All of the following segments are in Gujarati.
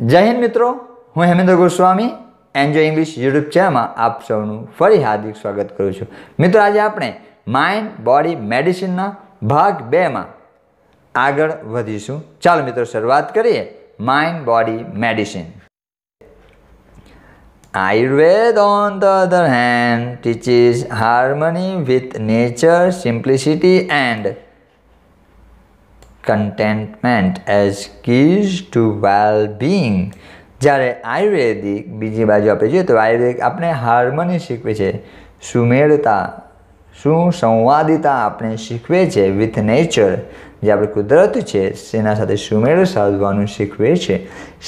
जय हिंद मित्रों, हूँ Hemendra Goswami enjoy English YouTube channel में आप सबनु फरी हार्दिक स्वागत करूँ छूँ। मित्रों, आज आपणे माइंड बॉडी मेडिसिन भाग 2 में आगळ वधीशुं। चालो मित्रों शुरुआत करिए। Mind body medicine. Ayurveda, on the other hand, teaches harmony with nature, simplicity and contentment as keys to well-being. જ્યારે આયુર્વેદિક બીજી બાજુ આપણે જોઈએ તો આયુર્વેદિક આપણે હાર્મની શીખવે છે, સુમેળતા, સુસંવાદિતા આપણે શીખવે છે વિથ નેચર, જે આપણે કુદરત છે તેના સાથે સુમેળ સાધવાનું શીખવે છે,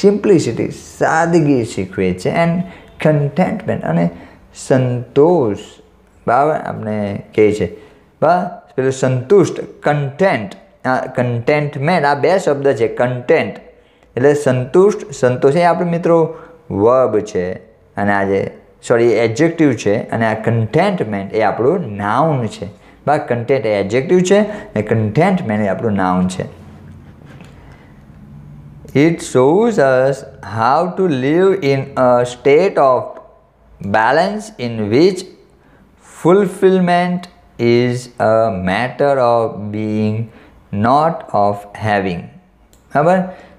સિમ્પ્લિસિટી સાદગી શીખવે છે, એન્ડ કન્ટેન્ટમેન્ટ અને સંતોષ, બરાબર આપણે કહે છે બરાબર પેલું સંતુષ્ટ, કન્ટેન્ટ, કન્ટેન્ટમેન્ટ આ બે શબ્દ છે. કન્ટેન્ટ એટલે સંતુષ્ટ, સંતોષ એ આપણે મિત્રો વર્બ છે અને આજે એડજેક્ટિવ છે, અને આ કન્ટેન્ટમેન્ટ એ આપણું નાઉન છે. બરાબર, કન્ટેન્ટ એ એડજેક્ટિવ છે અને કન્ટેન્ટમેન્ટ એ આપણું નાઉન છે. It shows us how to live in a state of balance in which fulfillment is a matter of being, not of having. બરાબર,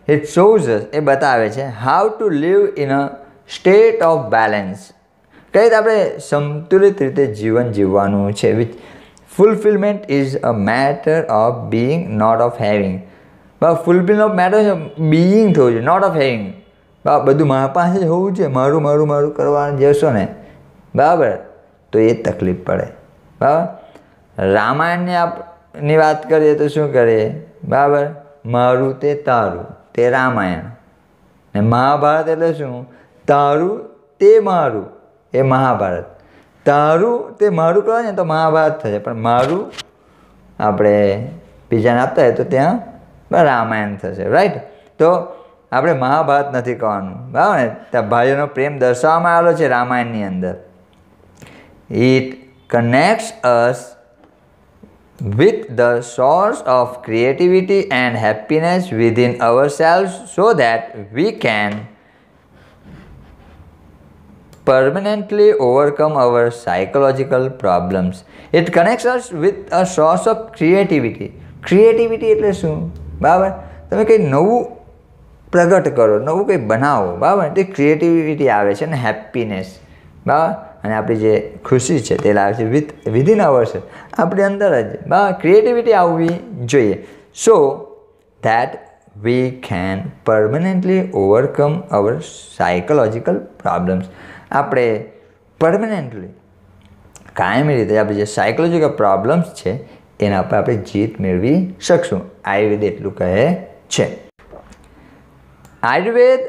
it shows us એ બતાવે છે how to live in a state of balance, કઈ રીતે આપણે સંતુલિત રીતે જીવન જીવવાનું છે. Which fulfillment is a matter of being, not of having. બરાબર, ફૂલફિલ ઓફ મેટર છે, બીઈંગ થવું જોઈએ, નોટ ઓફ હેવિંગ. બરાબર, બધું મારા પાસે જ હોવું છે, મારું મારું મારું કરવાનું જશો ને બરાબર તો એ તકલીફ પડે. બરાબર, રામાયણની વાત કરીએ તો શું કરીએ બરાબર, મારું તે તારું તે રામાયણ, ને મહાભારત એટલે શું, તારું તે મારું એ મહાભારત. તારું તે મારું કહે ને તો મહાભારત થશે, પણ મારું આપણે બીજાને આપતા હોય તો ત્યાં રામાયણ થશે. રાઈટ, તો આપણે મહાભારત નથી કહેવાનું બરાબર ને. ત્યાં ભાઈઓનો પ્રેમ દર્શાવવામાં આવેલો છે રામાયણની અંદર. It કનેક્ટ્સ us with the source of creativity and happiness within ourselves so that we can permanently overcome our psychological problems. It connects us with a source of creativity. Creativity એટલે શું બરાબર, તમે કંઈ નવું પ્રગટ કરો, નવું કંઈ બનાવો બરાબર, તે ક્રિએટિવિટી આવે છે, અને હેપીનેસ બરાબર, અને આપણી જે ખુશી છે તે લાવે છે વિધિન અવરસેલ્ફ, આપણી અંદર જ બરાબર ક્રિએટિવિટી આવવી જોઈએ. So that we can permanently overcome our psychological problems. આપણે પરમનન્ટલી કાયમી રીતે આપણે જે સાયકોલોજીકલ પ્રોબ્લેમ્સ છે એના પર આપણે જીત મેળવી શકશું. આયુર્વેદ એટલું કહે છે. Ayurveda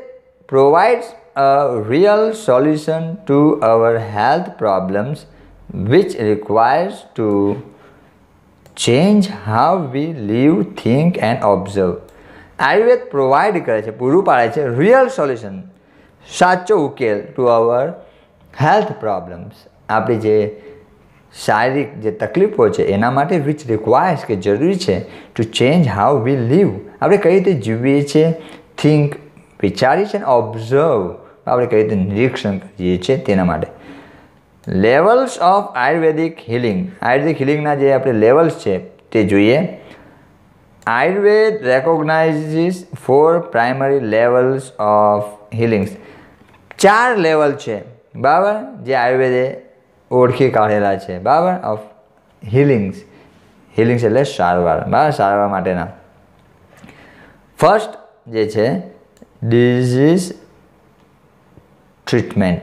provides a real solution to our health problems, which requires to change how we live, think and observe. Ayurveda provide કરે છે, પૂરું પાડે છે રિયલ સોલ્યુશન, સાચો ઉકેલ ટુ અવર હેલ્થ પ્રોબ્લેમ્સ, આપણી જે શારીરિક જે તકલીફો છે એના માટે, વિચ રિક્વાયર્સ કે જરૂરી છે, to change how we live, આપણે કઈ રીતે જીવીએ છીએ, થિંક વિચારીએ છીએ, અને ઓબ્ઝર્વ આપણે કઈ રીતે નિરીક્ષણ કરીએ છીએ તેના માટે. Levels of Ayurvedic healing. Ayurvedic હિલિંગના જે આપણે લેવલ્સ છે તે જોઈએ. Ayurveda recognises 4 primary levels of healings. 4 level છે બરાબર જે આયુર્વેદે ઓળખી કાઢેલા છે બરાબર ઓફ હિલિંગ્સ. હિલિંગ્સ એટલે સારવાર બરાબર, સારવાર માટેના. ફર્સ્ટ જે છે ડિઝીઝ ટ્રીટમેન્ટ,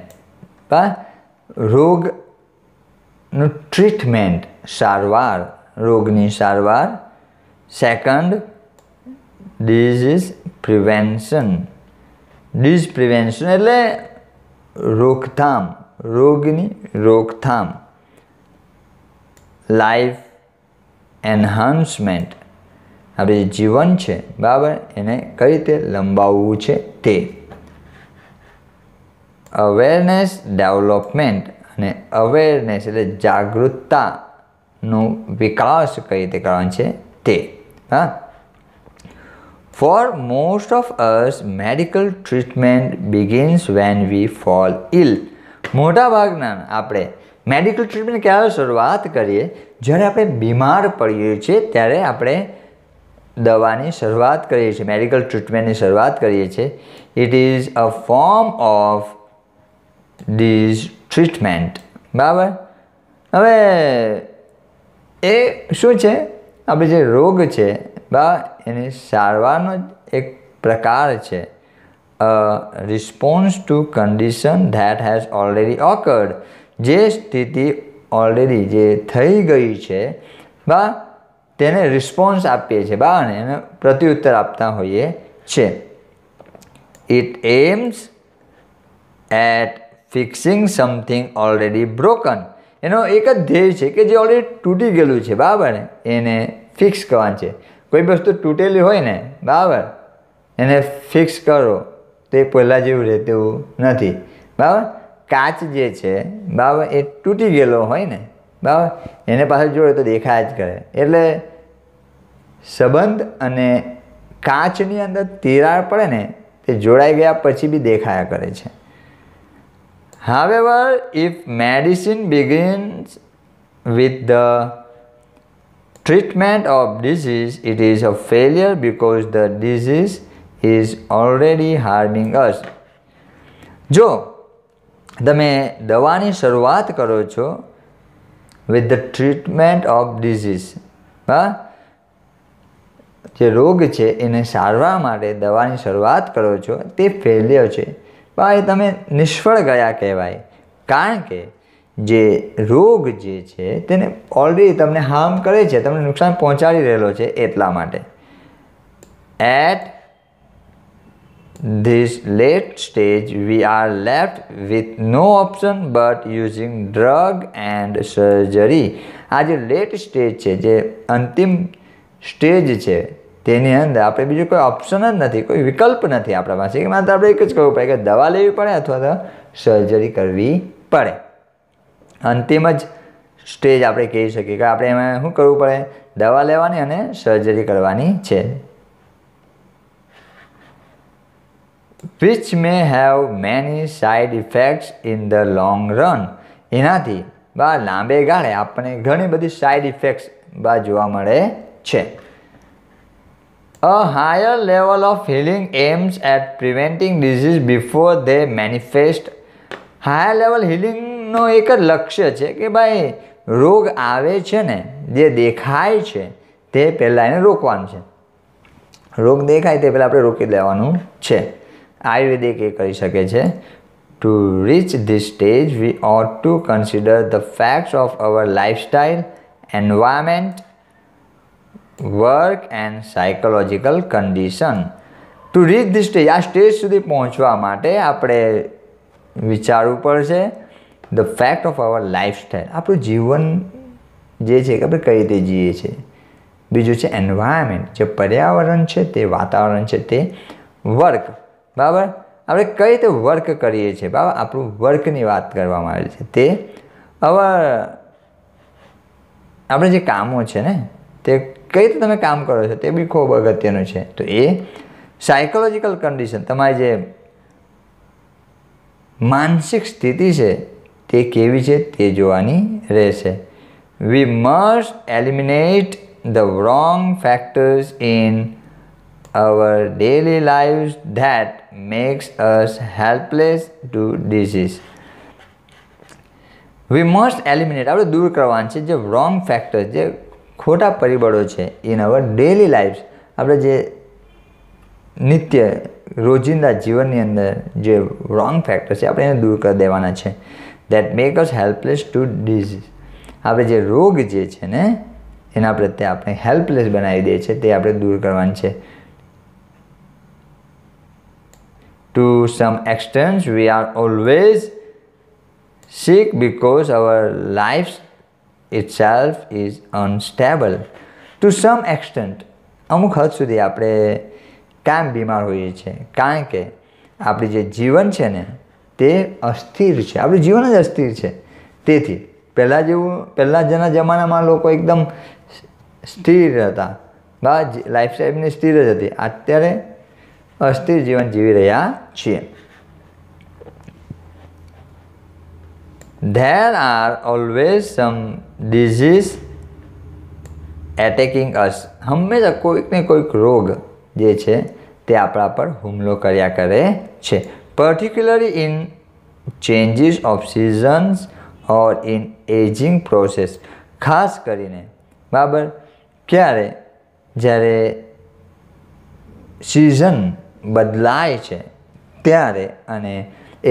રોગનું ટ્રીટમેન્ટ, સારવાર, રોગની સારવાર. Second disease prevention. Disease prevention એટલે રોકથામ, રોગની રોકથામ. લાઈફ એન્હાન્સમેન્ટ, આપણે જે જીવન છે બરાબર એને કઈ રીતે લંબાવવું છે તે. અવેરનેસ ડેવલપમેન્ટ, અને અવેરનેસ એટલે જાગૃતતાનો વિકાસ કઈ રીતે કરવાનો છે તે. હા, For most of us, medical treatment begins when we fall ill. મોટાભાગના આપણે મેડિકલ ટ્રીટમેન્ટ ક્યારે શરૂઆત કરીએ? જ્યારે આપણે બીમાર પડીએ છીએ ત્યારે આપણે દવાની શરૂઆત કરીએ છીએ, મેડિકલ ટ્રીટમેન્ટની શરૂઆત કરીએ છીએ. It is a form of disease treatment. બરાબર. હવે એ શું છે? આપણે જે રોગ છે એની સારવારનો એક પ્રકાર છે. Response to condition that has already occurred. જે સ્થિતિ ઓલરેડી જે થઈ ગઈ છે તેને રિસ્પોન્સ આપીએ છીએ અને એને પ્રત્યુત્તર આપતા હોઈએ છીએ. It aims at fixing something already broken. એનો એક જ ધ્યેય છે કે જે ઓલરેડી તૂટી ગયેલું છે બરાબર ને એને ફિક્સ કરવાનું છે. કોઈ વસ્તુ તૂટેલી હોય ને બરાબર એને ફિક્સ કરો તો એ પહેલાં જેવું રહેતું નથી બરાબર. કાચ જે છે બરાબર એ તૂટી ગયેલો હોય ને બરાબર એને પાછળ જોડે તો દેખાય જ કરે. એટલે સંબંધ અને કાચની અંદર તિરાડ પડે ને તે જોડાઈ ગયા પછી બી દેખાયા કરે છે. However, if medicine begins with the treatment of disease, it is a failure because the disease is already harming us. જો તમે દવાની શરૂઆત કરો છો with the treatment of disease, જે રોગ છે એને સારવાર માટે દવાની શરૂઆત કરો છો તે ફેલિયર છે. ભાઈ તમે નિષ્ફળ ગયા કહેવાય. કારણ કે જે રોગ જે છે તેને ઓલરેડી તમને હાર્મ કરે છે, તમને નુકસાન પહોંચાડી રહેલો છે એટલા માટે. At this late stage we are left with no option but using drug and surgery. આ જે લેટ સ્ટેજ છે, જે અંતિમ સ્ટેજ છે તેની અંદર આપણે બીજો કોઈ ઓપ્શન જ નથી, કોઈ વિકલ્પ નથી આપણા પાસે. માત્ર આપણે એક જ કરવું પડે કે દવા લેવી પડે અથવા તો સર્જરી કરવી પડે. અંતિમ જ સ્ટેજ આપણે કહી શકીએ કે આપણે એમાં શું કરવું પડે? દવા લેવાની અને સર્જરી કરવાની છે. Which may have many side effects in the long run. એનાથી લાંબે ગાળે આપણને ઘણી બધી સાઇડ ઇફેક્ટ્સ જોવા મળે છે. A higher level of healing aims at preventing disease before they manifest. Higher level હિલિંગનો એક જ લક્ષ્ય છે કે ભાઈ રોગ આવે છે ને જે દેખાય છે તે પહેલાં એને રોકવાનું છે. રોગ દેખાય તે પહેલાં આપણે રોકી દેવાનું છે. આયુર્વેદિક એ કરી શકે છે. To reach this stage, we ought to consider the facts of our lifestyle, environment, work and psychological condition. To reach the stage, આ સ્ટેજ સુધી પહોંચવા માટે આપણે વિચારવું પડશે the fact of our lifestyle. આપણું જીવન જે છે કે આપણે કઈ રીતે જીવીએ છીએ. બીજું છે એન્વાયરમેન્ટ, જે પર્યાવરણ છે તે વાતાવરણ છે તે વર્ક. બરાબર આપણે કઈ રીતે વર્ક કરીએ છીએ બરાબર આપણું વર્કની વાત કરવામાં આવેલી છે. તે હવે આપણે જે કામો છે ને તે કઈ રીતે તમે કામ કરો છો તે બી ખૂબ અગત્યનું છે. તો એ સાયકોલોજીકલ કન્ડિશન, તમારી જે માનસિક સ્થિતિ છે તે કેવી છે તે જોવાની રહેશે. We must eliminate the wrong factors in our daily lives that makes us helpless to disease. We must eliminate, આપણે દૂર કરવાનું છે જે રોંગ ફેક્ટર્સ, જે ખોટા પરિબળો છે ઇન અવર ડેલી લાઈફ. આપણે જે નિત્ય રોજિંદા જીવનની અંદર જે રોંગ ફેક્ટર છે આપણે એને દૂર કરી દેવાના છે. That make us helpless to disease. આપણે જે રોગ જે છે ને એના પ્રત્યે આપણે હેલ્પલેસ બનાવી દે છે તે આપણે દૂર કરવાનું છે. To some extent we are always sick because our life itself is unstable. To some extent, અમુક હદ સુધી આપણે કામ બીમાર હોઈએ છીએ કારણ કે આપણું જે જીવન છે ને તે અસ્થિર છે. આપણું જીવન જ અસ્થિર છે. તેથી પહેલાં જેના જમાનામાં લોકો એકદમ સ્થિર હતા લાઈફસ્ટાઈલ એમની સ્થિર જ હતી, અત્યારે અસ્થિર જીવન જીવી રહ્યા છીએ. There are always some disease attacking us. હંમેશા કોઈક ને કોઈક રોગ જે છે તે આપણા પર હુમલો કર્યા કરે છે. Particularly in changes of seasons or in aging process. ખાસ કરીને બરાબર ક્યારે, જ્યારે સિઝન બદલાય છે ત્યારે અને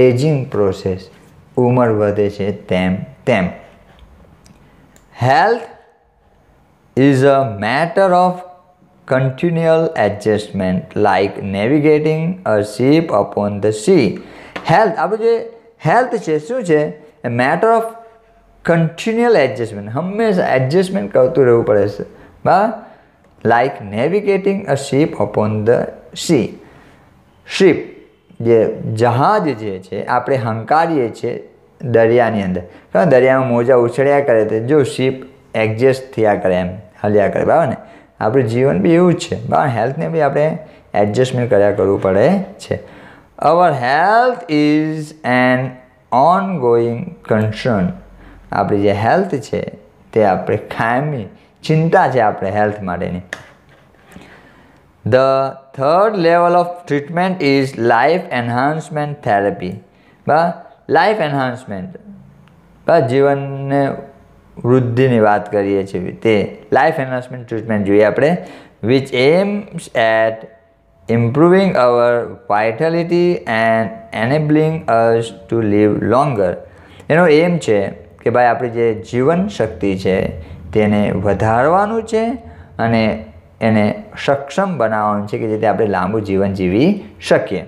એજિંગ પ્રોસેસ ઉંમર વધે છે તેમ. Health is a matter of continual adjustment like navigating a ship upon the sea. Health, આપણું જે હેલ્થ છે શું છે? એ મેટર ઓફ કન્ટિન્યુઅલ એડજસ્ટમેન્ટ, હંમેશા એડજસ્ટમેન્ટ કરતું રહેવું પડે છે. Like navigating a ship upon the sea. Ship જે જહાજ જે છે આપણે હંકારીએ છીએ દરિયાની અંદર, દરિયામાં મોજા ઉછળ્યા કરે તો જો શિપ એડજસ્ટ થયા કરે, એમ હલ્યા કરે, બરાબર ને? આપણું જીવન બી એવું જ છે, બરાબર? હેલ્થને બી આપણે એડજસ્ટમેન્ટ કર્યા કરવું પડે છે. અવર health is an ongoing concern. આપણી જે હેલ્થ છે તે આપણે કાયમી ચિંતા છે આપણે હેલ્થ માટેની. The third level of treatment is life enhancement therapy. Life enhancement, જીવનને વૃદ્ધિની વાત કરીએ છીએ તે લાઈફ એન્હાન્સમેન્ટ ટ્રીટમેન્ટ જોઈએ આપણે. Which aims at improving our vitality and enabling us to live longer. એનો એમ છે કે ભાઈ આપણી જે જીવન શક્તિ છે તેને વધારવાનું છે અને એને સક્ષમ બનાવવાનું છે કે જેથી આપણે લાંબુ જીવન જીવી શકીએ.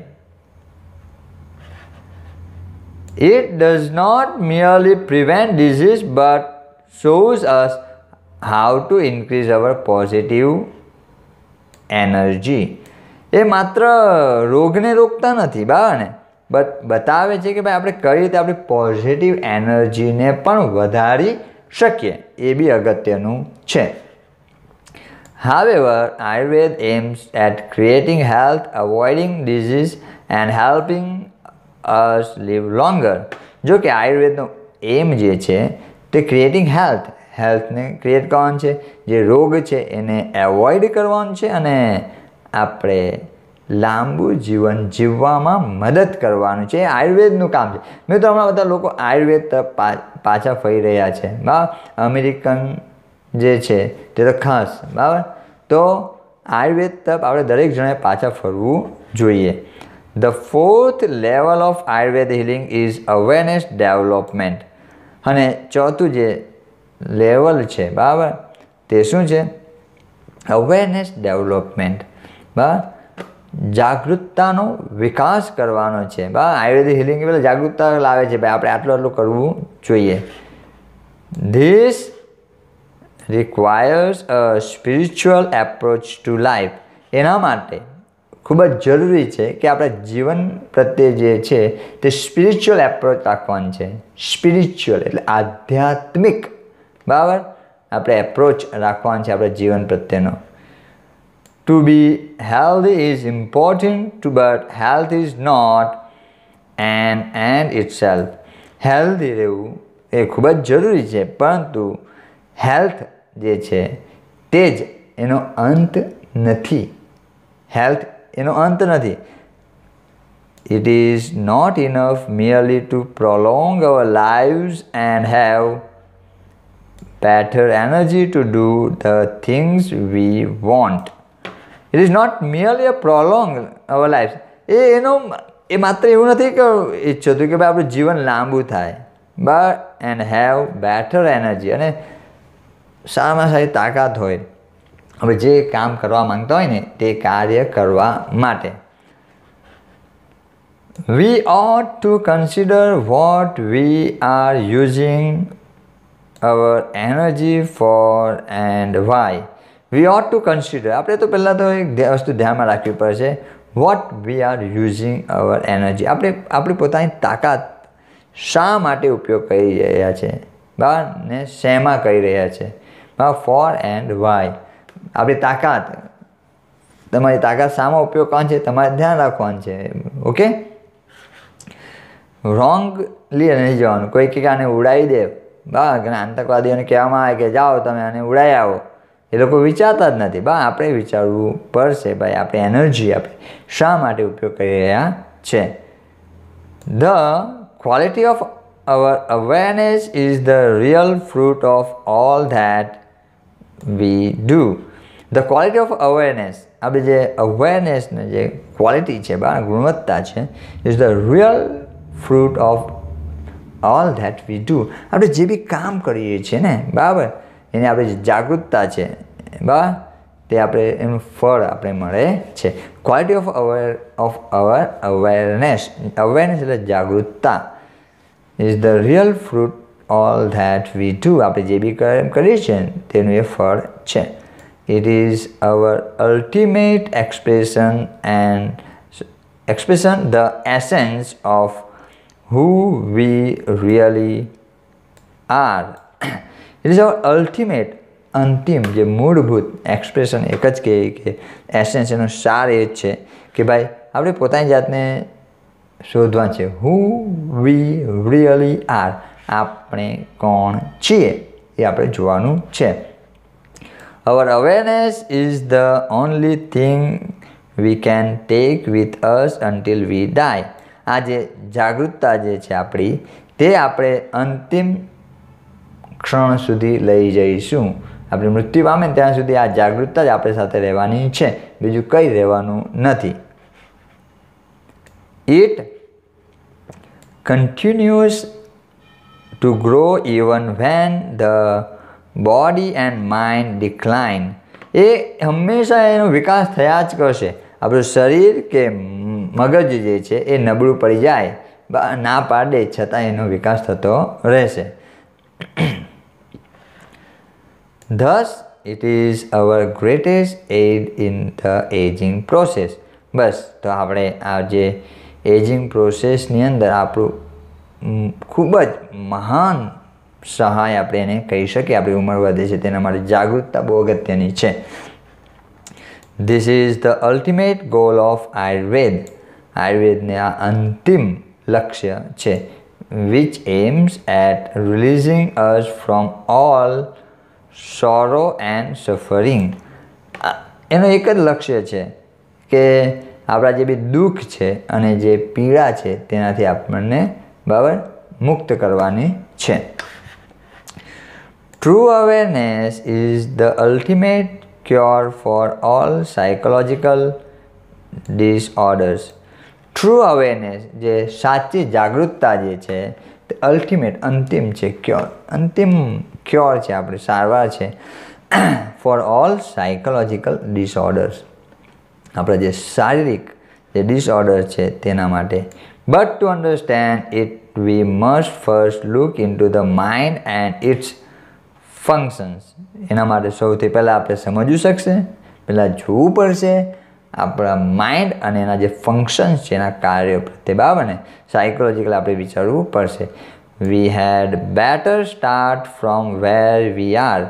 It does not merely prevent disease but shows us how to increase our positive energy. એ માત્ર રોગને રોકતા નથી, બરાબર ને, બટ બતાવે છે કે ભાઈ આપણે કઈ રીતે આપણી પોઝિટિવ એનર્જીને પણ વધારી શકીએ, એ બી અગત્યનું છે. However, Ayurveda aims at creating health, avoiding disease and helping us live longer. જો કે આયુર્વેદનો એમ જે છે તે ક્રિએટિંગ હેલ્થ, હેલ્થને ક્રિએટ કરવાનું છે, જે રોગ છે એને એવોઇડ કરવાનું છે અને આપણે લાંબુ જીવન જીવવામાં મદદ કરવાનું છે. એ આયુર્વેદનું કામ છે. મિત્રો, હમણાં બધા લોકો આયુર્વેદ તરફ પાછા ફરી રહ્યા છે, બરાબર? અમેરિકન જે છે તે તો ખાસ, બરાબર? તો આયુર્વેદ તરફ આપણે દરેક જણાએ પાછા ફરવું જોઈએ. The fourth level of Ayurveda healing is awareness development. અને ચોથું જે લેવલ છે, બરાબર, તે શું છે? Awareness development. બરાબર, જાગૃતતાનો વિકાસ કરવાનો છે. બરાબર, આયુર્વેદિક હિલિંગ એટલે જાગૃતતા લાવે છે, ભાઈ આપણે આટલું આટલું કરવું જોઈએ. This requires a spiritual approach to life. એના માટે ખૂબ જ જરૂરી છે કે આપણા જીવન પ્રત્યે જે છે તે સ્પિરિચ્યુઅલ એપ્રોચ રાખવાની છે. સ્પિરિચ્યુઅલ એટલે આધ્યાત્મિક, બરાબર, આપણે એપ્રોચ રાખવાનું છે આપણા જીવન પ્રત્યેનો. To be healthy is important but health is not an end itself. Healthy રહેવું એ ખૂબ જ જરૂરી છે, પરંતુ હેલ્થ જે છે તે જ એનો અંત નથી. હેલ્થ એનો અંત નથી. It is not enough merely to prolong our lives and have better energy to do the things we want. It is not merely a prolong our lives. એ માત્ર એવું નથી કે ઈચ્છો હતું કે ભાઈ આપણું જીવન લાંબુ થાય, but and have better energy, અને સારામાં સારી તાકાત હોય હવે જે કામ કરવા માંગતા હોય ને તે કાર્ય કરવા માટે. We ought to consider what we are using our energy for and why. We ought to consider, આપણે તો પહેલાં તો એક વસ્તુ ધ્યાનમાં રાખવી પડશે. what we are using our energy, આપણે આપણી પોતાની તાકાત શા માટે ઉપયોગ કરી રહ્યા છે, બરાબર ને, શેમાં કરી રહ્યા છે, બરાબર, for and why. આપણી તાકાત, તમારી તાકાત શામાં ઉપયોગ કરવાનો છે તમારે ધ્યાન રાખવાનું છે. ઓકે, રોંગલી નહીં જવાનું. કોઈ કે આને ઉડાવી દે, બા ઘણા આતંકવાદીઓને કહેવામાં આવે કે જાઓ તમે આને ઉડાવી આવો, એ લોકો વિચારતા જ નથી. બા આપણે વિચારવું પડશે ભાઈ આપણી એનર્જી આપણે શા માટે ઉપયોગ કરી રહ્યા છે. The quality of our awareness is the real fruit of all that we do. The quality of awareness, આપણે જે અવેરનેસની જે ક્વોલિટી છે, બા ગુણવત્તા છે, is the real fruit of all that we do. આપણે જે બી કામ કરીએ છીએ ને, બરાબર, એની આપણે જે જાગૃતતા છે, બરાબર, તે આપણે એનું ફળ આપણે મળે છે. Quality of our awareness, awareness એટલે જાગૃતતા, is the real fruit all that we do. આપણે જે બી કરીએ છીએ તેનું એ ફળ છે. It is our ultimate expression the essence of who we really are. It is our ultimate, અંતિમ, જે મૂળભૂત એક્સપ્રેશન એક જ કહીએ કે એસેન્સ, એનો સાર એ જ છે કે ભાઈ આપણે પોતાની જાતને શોધવા છે. who we really are, આપણે કોણ છીએ એ આપણે જોવાનું છે. our awareness is the only thing we can take with us until we die. આ જે જાગૃતતા જે છે આપણી, તે આપણે અંતિમ ક્ષણ સુધી લઈ જઈશું. આપણે મૃત્યુ પામે ત્યાં સુધી આ જાગૃતતા જ આપણી સાથે રહેવાની છે, બીજું કંઈ રહેવાનું નથી. It continuous to grow even when the body and mind decline. એ હંમેશા એનો વિકાસ થયા જ કરશે. આપણું શરીર કે મગજ જે છે એ નબળું પડી જાય, ના પાડે, છતાં એનો વિકાસ થતો રહેશે. Thus, it is our greatest aid in the aging process. બસ, તો આપણે આ જે એજિંગ પ્રોસેસની અંદર આપણું ખૂબ જ મહાન સહાય આપણે એને કહી શકીએ. આપણી ઉંમર વધે છે તેના માટે જાગૃતતા બહુ અગત્યની છે. This is the ultimate goal of Ayurveda. આયુર્વેદને આ અંતિમ લક્ષ્ય છે. which aims at releasing us from all sorrow and suffering. એનો એક જ લક્ષ્ય છે કે આપણા જે બી દુઃખ છે અને જે પીડા છે તેનાથી આપણને બરાબર મુક્ત કરવાની છે. True awareness is the ultimate cure for all psychological disorders. True awareness, જે સાચી જાગૃતતા જે છે તે અલ્ટિમેટ, અંતિમ છે, ક્યોર, અંતિમ ક્યોર છે, આપણે સારવાર છે ફોર ઓલ સાયકોલોજીકલ ડિસઓર્ડર્સ, આપણા જે શારીરિક જે ડિસઓર્ડર છે તેના માટે. But to understand it we must first look into the mind and its functions. એના માટે સૌથી પહેલાં આપણે સમજવું શકશે, પહેલાં જોવું પડશે આપણા માઇન્ડ અને એના જે ફંક્શન્સ છે એના કાર્યો પ્રત્યે, બરાબર ને. સાયકોલોજીકલ આપણે વિચારવું પડશે. We had better start from where we are.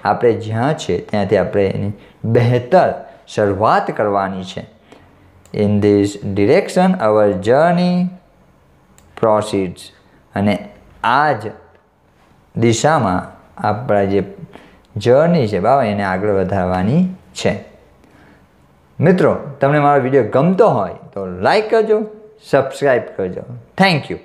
આપણે જ્યાં છે ત્યાંથી આપણે એની બહેતર શરૂઆત કરવાની છે. In this direction our journey proceeds. અને આ જ દિશામાં આપણા જે જર્ની છે બરાબર એને આગળ વધારવાની છે. મિત્રો, તમને મારો વિડીયો ગમતો હોય તો લાઈક કરજો, સબસ્ક્રાઈબ કરજો. Thank you.